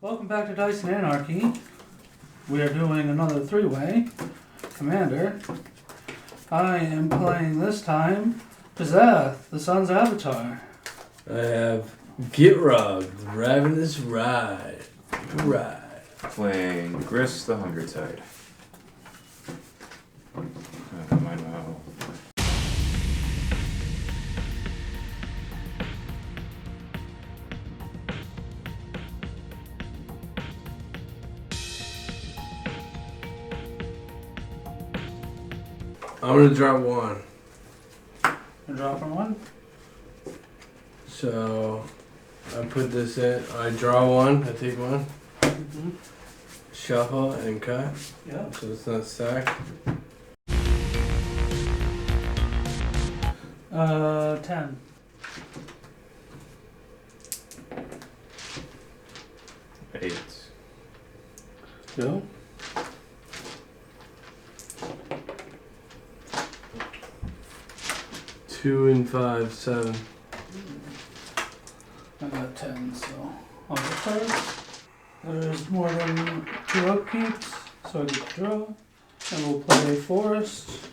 Welcome back to Dice and Anarchy. We are doing another three-way. Commander, I am playing this time Gishath, the Sun's Avatar. I have Gitrog, the Ravenous Ride. Playing Grist, the Hunger Tide. I don't mind how. I'm gonna drop one. You're dropping one? So I put this in. I draw one. I take one. Mm-hmm. Shuffle and cut. Yeah. So it's not stacked. 10. Eight. Go. Two and five, 7. I got 10, so I'll go first. There's more than 2 upkeeps, so I get to draw. And we'll play Forest.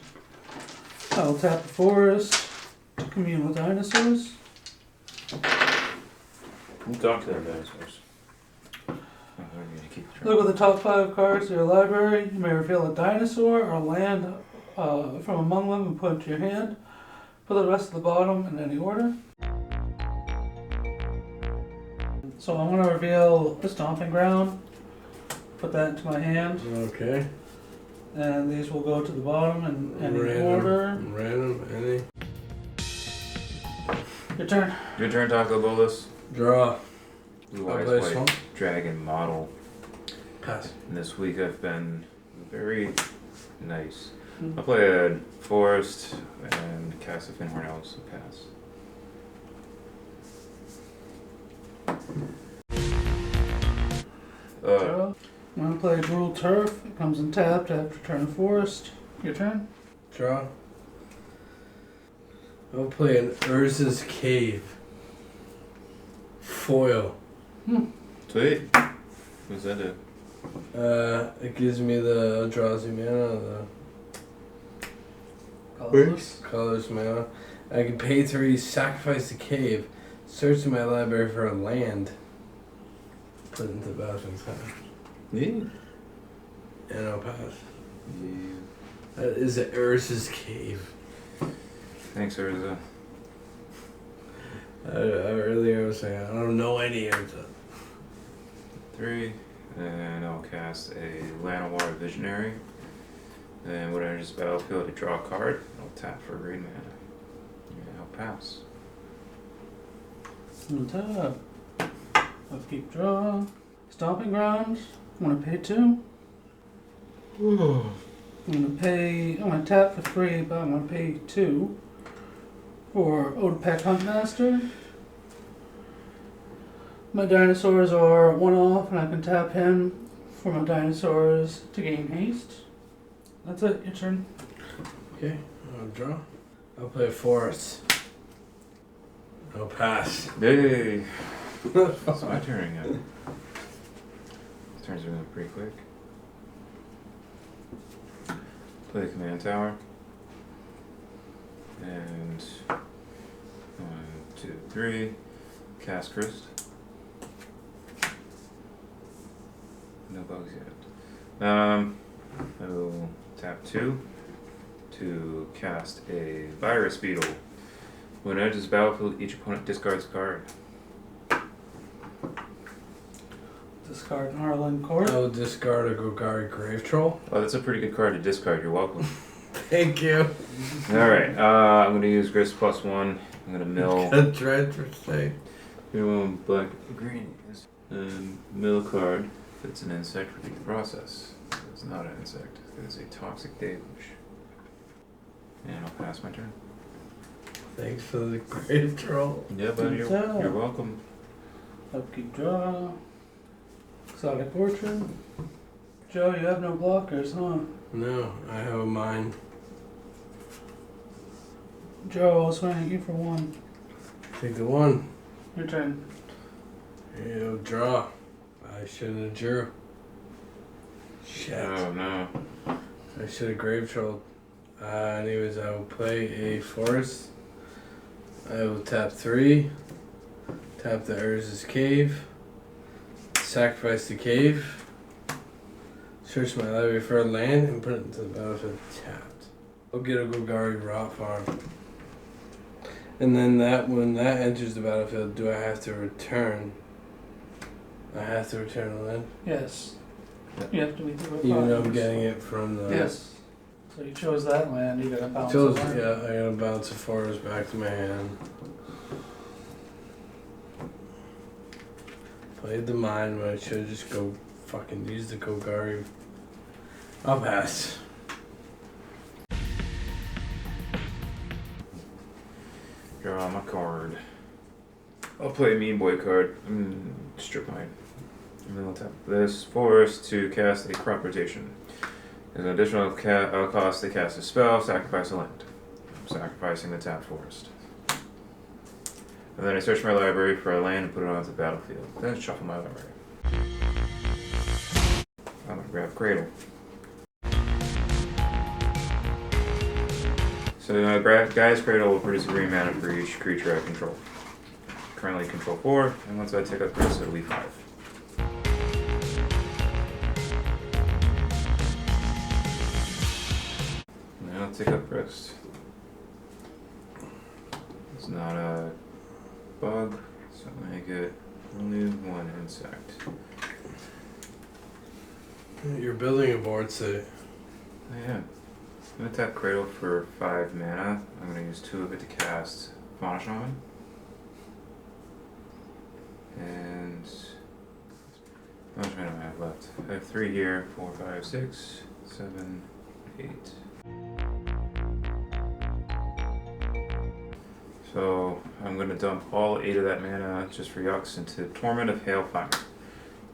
I'll tap the Forest to commune with dinosaurs. Who talked to their dinosaurs? Look at the top 5 cards of your library. You may reveal a dinosaur or land from among them and put it to your hand. Put the rest of the bottom in any order. So I'm going to reveal the Stomping Ground. Put that into my hand. Okay. And these will go to the bottom in any order. Random, any. Your turn. Your turn, Taco Bolus. Draw. Blue I'll Eyes play White some. Dragon model. Pass. And this week I've been very nice. I'll play a Forest and cast a Finhorn Elves, so pass. Draw. I'm going to play Gruel Turf. It comes in tapped after turn of Forest. Your turn. Draw. I'll play an Urza's Cave. Foil. Sweet. What's that do? It gives me the Eldrazi mana, the colors mana. I can pay 3, sacrifice the cave, search in my library for a land, put it into the bathroom time, Yeah. and I'll pass. Yeah. That is the Urza's Cave. Thanks, Urza. Earlier I was saying I don't know any Urza. 3. And I'll cast a Llanowar Visionary. And when I enter this battlefield to draw a card, I'll tap for green mana. Yeah, I'll pass. Tap. Upkeep draw. Stomping Ground. I'm going to pay 2. I'm going to tap for 3, but I'm going to pay 2 for Odapek Huntmaster. My dinosaurs are 1 off, and I can tap him for my dinosaurs to gain haste. That's it. Your turn. Okay, I'll draw. I'll play Forest. I'll pass. Hey! It's my turn again. This turns are going pretty quick. Play the command tower. And 1, 2, 3. Cast Grist. No bugs yet. I will tap 2 to cast a Virus Beetle. When it enters the battlefield, each opponent discards a card. Discard Harlan Court. I'll discard a Golgari Grave Troll. Oh, that's a pretty good card to discard. You're welcome. Thank you. Alright, I'm going to use Grist +1. I'm going to mill. A dread for sake. Black, green. And mill card. If it's an insect, repeat the process. If it's not an insect, it's a Toxic Deluge. And I'll pass my turn. Thanks for the Grave Troll. Yeah, buddy, you're welcome. Upkeep draw. Exotic Orchard. Joe, you have no blockers, huh? No, I have a mine. Joe, I'll swing you for 1. Take the 1. Your turn. Draw. I shouldn't have drew. Shit. Oh no. I should have grave trolled. Anyways, I will play a forest. I will tap 3. Tap the Urza's Cave. Sacrifice the cave. Search my library for a land and put it into the battlefield tapped. I'll get a Golgari Rot Farm. And then when that enters the battlefield, do I have to return? I have to return the land? Yes. You have to be through a Even though I'm process. getting it from the... Yes. So you chose that land, you gotta bounce Chose, the land. yeah, I gotta bounce a forest back to my hand. Played the mine when I should just go fucking use the Golgari. I'll pass. Draw my card. I'll play a Mean Boy card. Strip mine. And then I'll tap this forest to cast a crop rotation. There's an additional cost to cast a spell, sacrifice a land. I'm sacrificing the tapped forest. And then I search my library for a land and put it onto the battlefield. Then I shuffle my library. I'm gonna grab Cradle. So Guy's Cradle will produce a green mana for each creature I control. Currently control 4, and once I take up Grist, it'll be 5. Now I'll take up Grist. It's not a bug, so I get only 1 insect. You're building a board, so... Oh, yeah. I'm gonna tap Cradle for 5 mana. I'm gonna use 2 of it to cast Fauna Shaman. And how much mana do I have left? I have 3 here, 4, 5, 6, 7, 8. So I'm gonna dump all 8 of that mana just for yucks into Torment of Hailfire.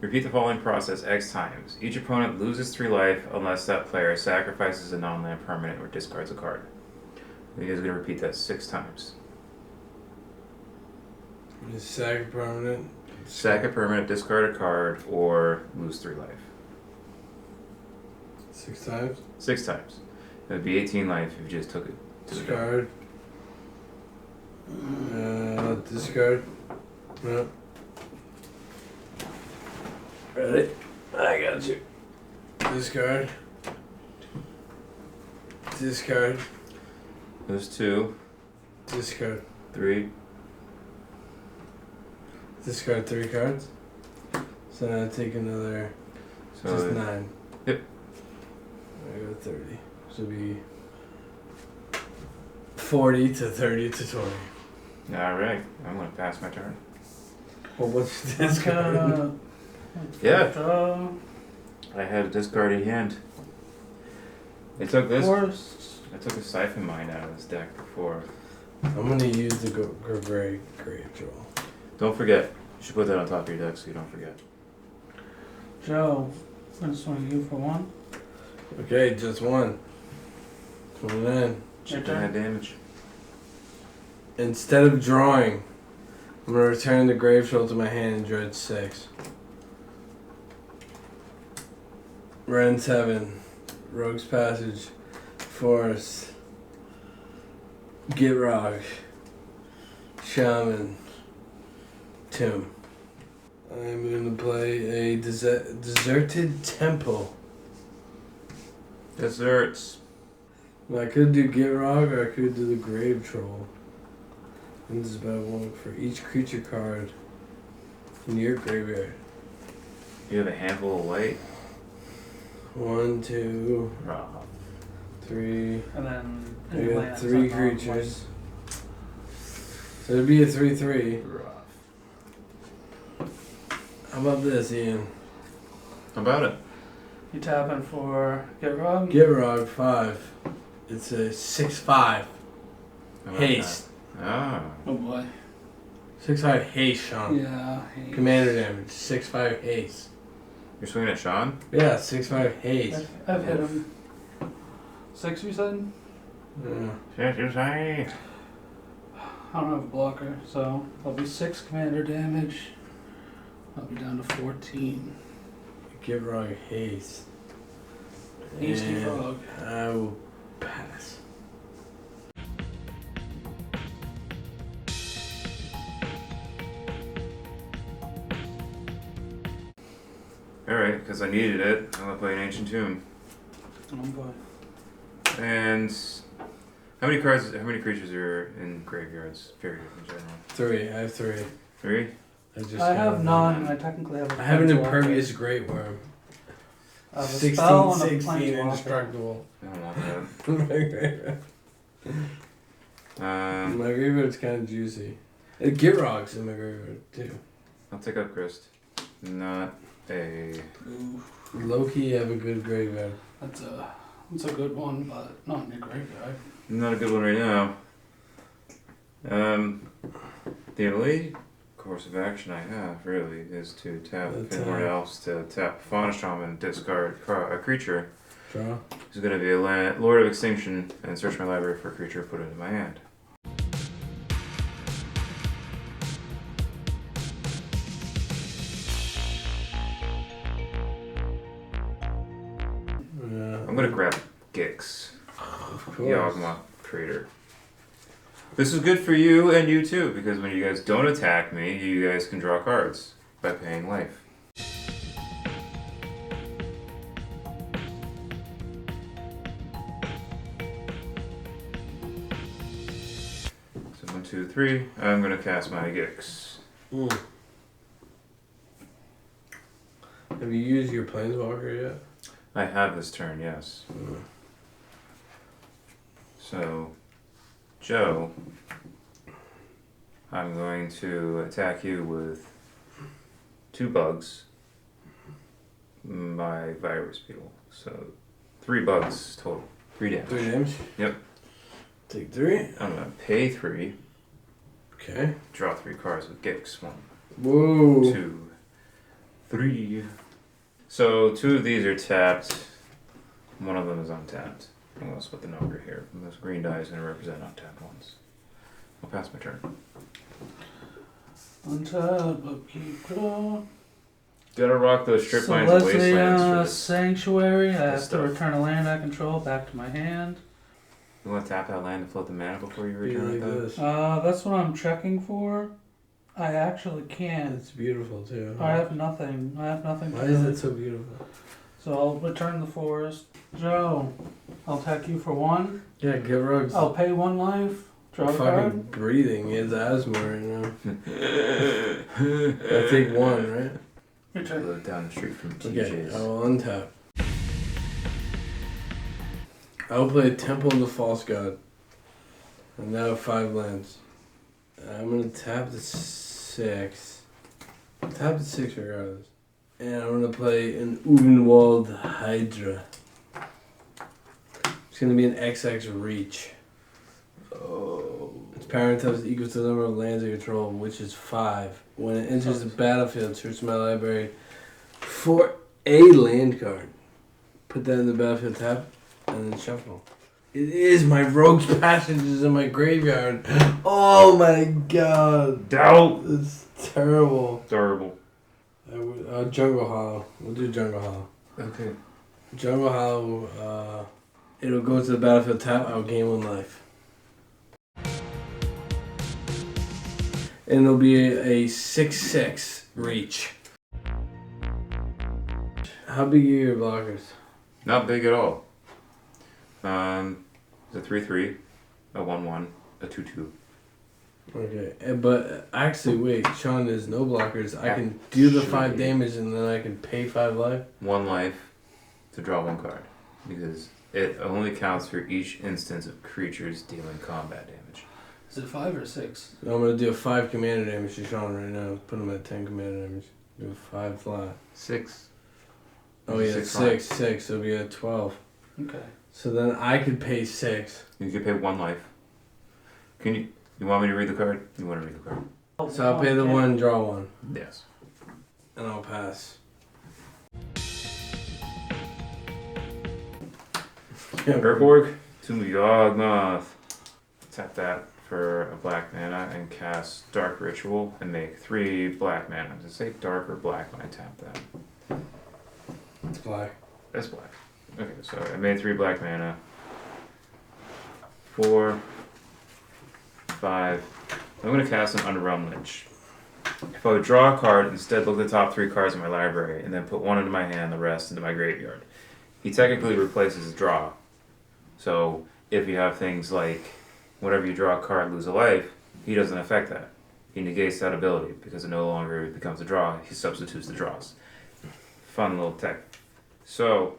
Repeat the following process X times. Each opponent loses 3 life unless that player sacrifices a non-land permanent or discards a card. You guys are gonna repeat that 6 times. Sack a permanent. Sack a permanent, discard a card, or lose 3 life. 6 times. 6 times. That'd be 18 life if you just took it. Discard. Discard. No. Ready? I got you. Discard. Discard. There's 2, Discard. 3. Discard 3 cards. So now I take another. So Just 9. Yep. I go 30. So it'll be 40 to 30 to 20. Alright, I'm gonna pass my turn. Well, what's It's discard? gonna... Yeah. Draw. I had a discarded hand. I took this. Forest. I took a Siphon Mine out of this deck before. I'm gonna use the Grave Troll. Don't forget. You should put that on top of your deck so you don't forget. Joe, I'm gonna swing you for 1. Okay, just 1. 29. Chip turn. that damage. Instead of drawing, I'm gonna return the Grave Troll to my hand and dread 6. Ren 7. Rogue's Passage. Forest. Gitrog. Shaman. Tomb. I'm gonna play a Deserted Temple. Desserts. I could do Gitrog or I could do the Grave Troll. And this is about 1 for each creature card in your graveyard. You have a handful of white. 1, 2, Rough. And 3. then... I your got lands 3 on creatures. So it'd be a 3/3. Rough. How about this, Ian? How about it? You tapping for Gitrog? Gitrog 5. It's a 6/5 How about haste. that? Ah. Oh boy. 6/5 haste, Sean. Yeah. Hey. Commander damage. 6/5 haste. You're swinging at Sean? Yeah, 6/5 haste. I've hit him. 6 you said? Yeah. Shit, you're saying. I don't have a blocker, so that'll be 6 commander damage. I'll be down to 14. Gitrog haste. Hasty And frog. I will pass. Alright, because I needed it, I'm gonna play an Ancient Tomb. And how many creatures are in graveyards? Period in general. 3. I have 3. 3? I have none. I technically have a I have an planeswalker. impervious great worm. I have a 16, spell and a 16 planeswalker. indestructible. I don't want that. My graveyard. My graveyard's kind of juicy. Gitrog's in my graveyard too. I'll take up Grist. Not a... Low-key have a good graveyard. That's a good one, but not in your graveyard. Not a good one right now. The only course of action I have, really, is to tap Pinhorn Elves to tap Fauna Shaman, discard a creature. Draw. Who's going to be a Lord of Extinction, and search my library for a creature, put it in my hand. I'm going to grab Gix. Of course. Yawgmoth Crater. This is good for you and you too, because when you guys don't attack me, you guys can draw cards by paying life. So 1, 2, 3. I'm gonna cast my Gix. Have you used your planeswalker yet? I have this turn, yes. So, Joe, I'm going to attack you with 2 bugs. My virus beetle. So 3 bugs total. 3 damage. 3 damage? Yep. Take 3. I'm gonna pay 3. Okay. Draw 3 cards with Gix. 1, Whoa. 2, 3. So 2 of these are tapped. 1 of them is untapped. I'll split the number here. This green die is going to represent untapped ones. I'll pass my turn. Untap, upkeep, draw. Gotta rock those strip So lines and let's wastelands for say this. Sanctuary. I have to stuff. return a land I control back to my hand. You want to tap that land to float the mana before you Be return like it though? this. That's what I'm checking for. I actually can't. It's beautiful too. I have nothing. I have nothing. Why is it so beautiful? So I'll return the forest. Joe, I'll attack you for 1. Yeah, Gitrog's I'll pay 1 life. Draw a fucking card. breathing. He has asthma right now. I take 1, right? Your turn. Live down the street from Okay, TJ's. I will untap. I will play Temple of the False God. And now 5 lands. I'm gonna tap the 6. Tap the 6 regardless. And I'm gonna play an Ugenwald Hydra. It's gonna be an XX reach. Oh. Its power and type is equal to the number of lands I control, which is 5. When it enters the battlefield, search my library for a land card. Put that in the battlefield tab, and then shuffle. It is my Rogue's Passage is in my graveyard. Oh my god. Doubt. It's terrible. Terrible. Jungle Hollow. We'll do Jungle Hollow. Okay. Jungle Hollow, it'll go to the battlefield tab, I'll gain 1 life. And it'll be a 6/6 reach. How big are your blockers? Not big at all. It's a 3/3, a 1/1, a 2/2. Okay, but actually, wait, Sean, there's no blockers. I can do the 5 damage and then I can pay 5 life? 1 life to draw 1 card. Because it only counts for each instance of creatures dealing combat damage. Is it 5 or 6? I'm gonna do a 5 commander damage to Sean right now. Put him at 10 commander damage. Do a 5 flat. 6. Oh yeah, 6 6. So it'll be at 12. Okay. So then I could pay 6. You can pay 1 life. Can you? You want me to read the card? You want to read the card? So I'll pay the 1, draw 1. Yes. And I'll pass. Urborg to Yawgmoth. Tap that for a black mana and cast Dark Ritual and make 3 black mana. Does it say dark or black when I tap that? It's black. That's black. Okay, so I made 3 black mana. 4, 5. I'm going to cast an Underrealm Lich. If I would draw a card, instead look at the top 3 cards in my library, and then put 1 into my hand, the rest into my graveyard. He technically replaces his draw. So if you have things like, whenever you draw a card, lose a life, he doesn't affect that. He negates that ability because it no longer becomes a draw. He substitutes the draws. Fun little tech. So,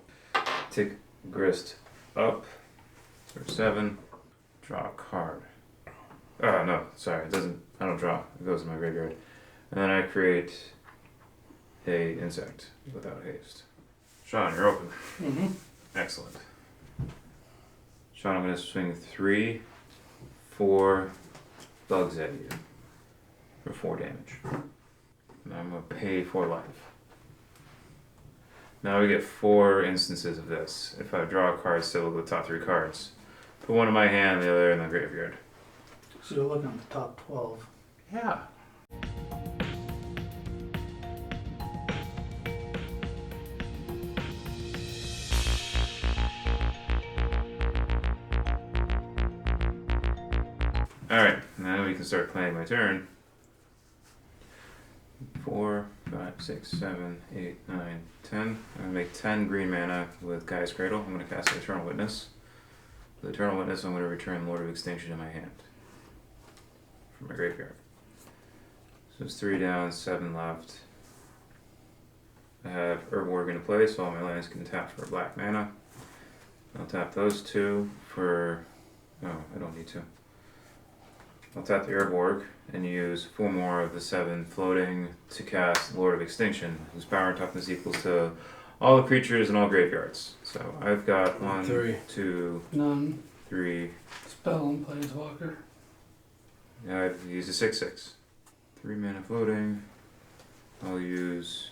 take Grist up, for 7, draw a card. No, sorry, it doesn't, I don't draw, it goes in my graveyard. And then I create a insect without haste. Sean, you're open. Mm-hmm. Excellent. Sean, I'm going to swing 3, 4 bugs at you for 4 damage. And I'm going to pay 4 life. Now we get 4 instances of this. If I draw a card, still look at the top 3 cards. Put 1 in my hand, the other in the graveyard. So you're looking at the top 12. Yeah. Alright, now we can start playing my turn. 4, 5, 6, 7, 8, 9, 10. I'm going to make 10 green mana with Gaia's Cradle. I'm going to cast Eternal Witness. With Eternal Witness, I'm going to return Lord of Extinction to my hand from my graveyard. So it's 3 down, 7 left. I have Urborg into play, so all my lands can tap for black mana. I'll tap those 2 for... Oh, I don't need to. I'll tap the Urborg and use 4 more of the 7 floating to cast Lord of Extinction, whose power and toughness equals to all the creatures in all graveyards. So I've got 1, 3, 2, None. 3. Spell and Planeswalker. I've used a 6/6. 3 mana floating. I'll use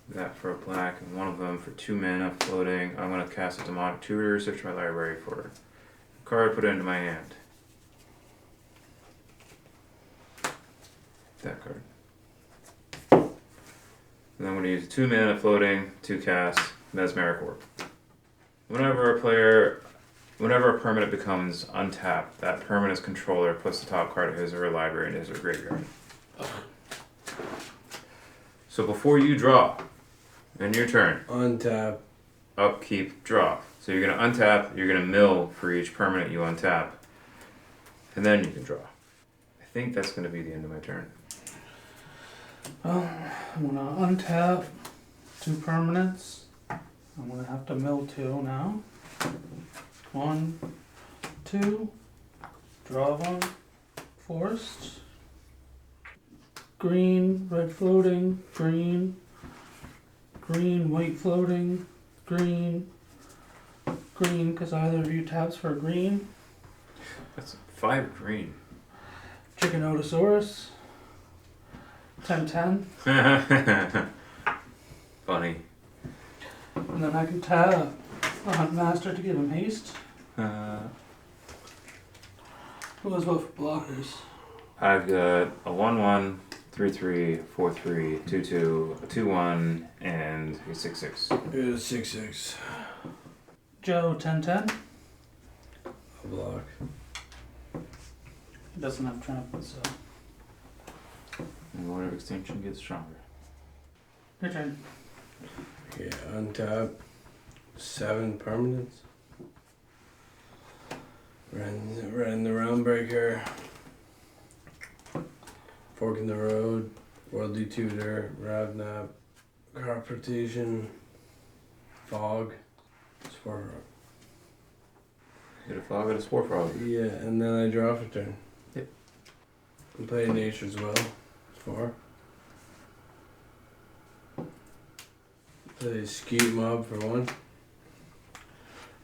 that for a black and 1 of them for 2 mana floating. I'm going to cast a Demonic Tutor, search my library for a card, put it into my hand. That card. And then I'm going to use 2 mana floating to cast Mesmeric Orb. Whenever a permanent becomes untapped, that permanent's controller puts the top card of his or her library into his or her graveyard. So before you draw, in your turn, untap, upkeep, draw. So you're going to untap, you're going to mill for each permanent you untap, and then you can draw. I think that's going to be the end of my turn. Well, I'm gonna untap 2 permanents. I'm gonna have to mill 2 now. 1, 2, draw 1, forest. Green, red floating, green, green, white floating, green, green, because either of you taps for green. That's 5 green. Chickenotosaurus. 10/10. Funny. And then I can tap a Hunt Master to give him haste. Who has what for blockers? I've got a 1/1, 3/3, 4/3, 2/2, a 2/1, and a 6/6. it is 6/6. Joe 10/10. A block. He doesn't have trample, so. And Lord of Extinction gets stronger. Your turn. Yeah, untap 7 permanents. Ran the Realmbreaker. Fork in the Road. Worldly Tutor. Ravnap. Carprotation. Fog. Spore Frog. Get a Fog and a Spore Frog. Yeah, and then I draw for turn. Yep. And play Nature's Will. 4. Play Skeet Mob for 1.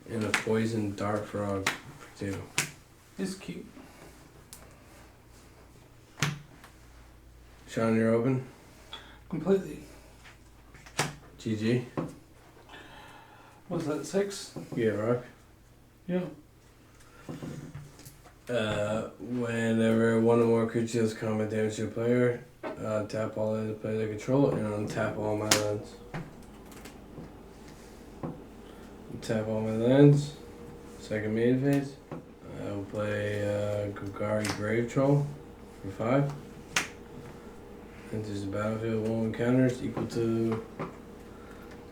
And a Poison Dart Frog for 2. He's cute. Sean, you're open. Completely. GG. Was that 6? Yeah, rock. Yeah. Whenever one or more creatures deals combat damage to a player, tap all of the player they control and untap all my lands. Tap all my lands. Second main phase. I will play Golgari Grave Troll for 5. Enters the battlefield. 1 encounters equal to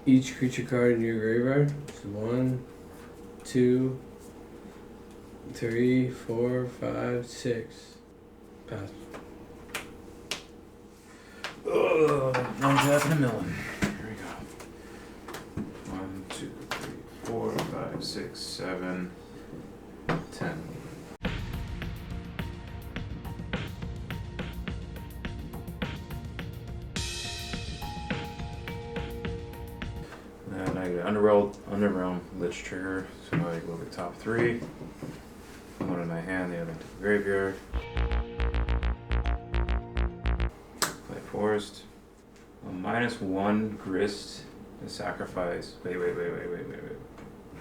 each creature card in your graveyard. So 1, 2, 3, 4, 5, 6. Pass. Ugh, one tap and a million. Here we go. 1, 2, 3, 4, 5, 6, 7, 10. And I get Underrealm Lich trigger, so I go to the top 3. One in my hand, the other into the graveyard. Play Forest. A -1 Grist to sacrifice. Wait.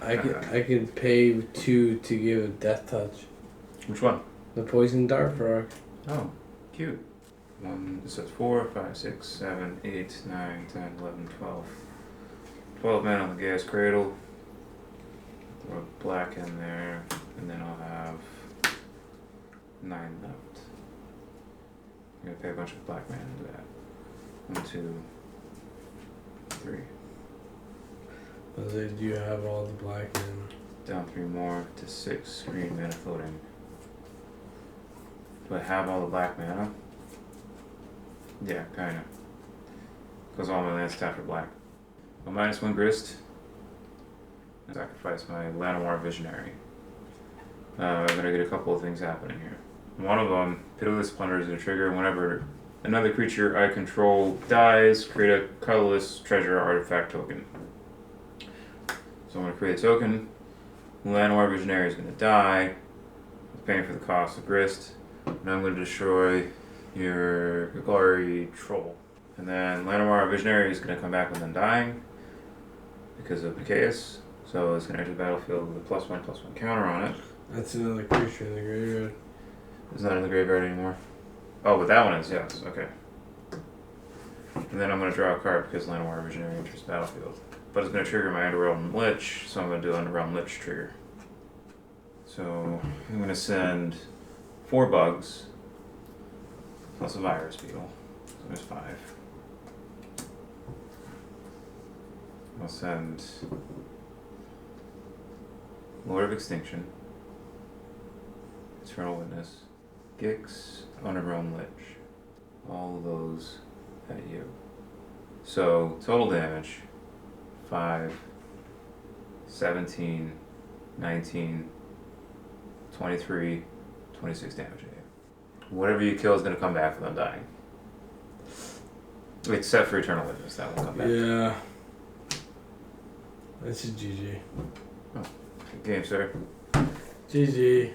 I could pay 2 to give a Death Touch. Which one? The Poison Dart Frog. Oh, cute. 1, this says 4, 5, 6, 7, 8, 9, 10, 11, 12. 12 mana on the Gas Cradle. Throw a black in there, and then I'll have 9 left. I'm gonna pay a bunch of black mana into that. 1, 2, 3. Do you have all the black men? Down 3 more to 6 green mana floating. Do I have all the black mana? Yeah, kinda. Because all my lands tap for black. A -1 Grist. Sacrifice my Llanowar Visionary. I'm gonna get a couple of things happening here. One of them, Pitiless Plunder is a trigger. Whenever another creature I control dies, create a colorless treasure artifact token. So I'm gonna create a token. Llanowar Visionary is gonna die. I'm paying for the cost of Grist. And I'm gonna destroy your Golgari Troll. And then Llanowar Visionary is gonna come back with Undying because of Chaos. So it's going to enter the battlefield with a +1/+1 counter on it. That's another creature in the graveyard. It's not in the graveyard anymore. Oh, but that one is, yes. Okay. And then I'm going to draw a card because Llanowar Visionary enters the battlefield. But it's going to trigger my Underrealm Lich, so I'm going to do Underrealm Lich trigger. So I'm going to send 4 bugs plus a Virus Beetle. So there's 5. I'll send Lord of Extinction, Eternal Witness, Gix, Underrealm Lich. All of those at you. So total damage 5, 17, 19, 23, 26 damage at you. Whatever you kill is going to come back with Undying. Except for Eternal Witness, that won't come back. Yeah. That's a GG. Oh, good game, sir. GG.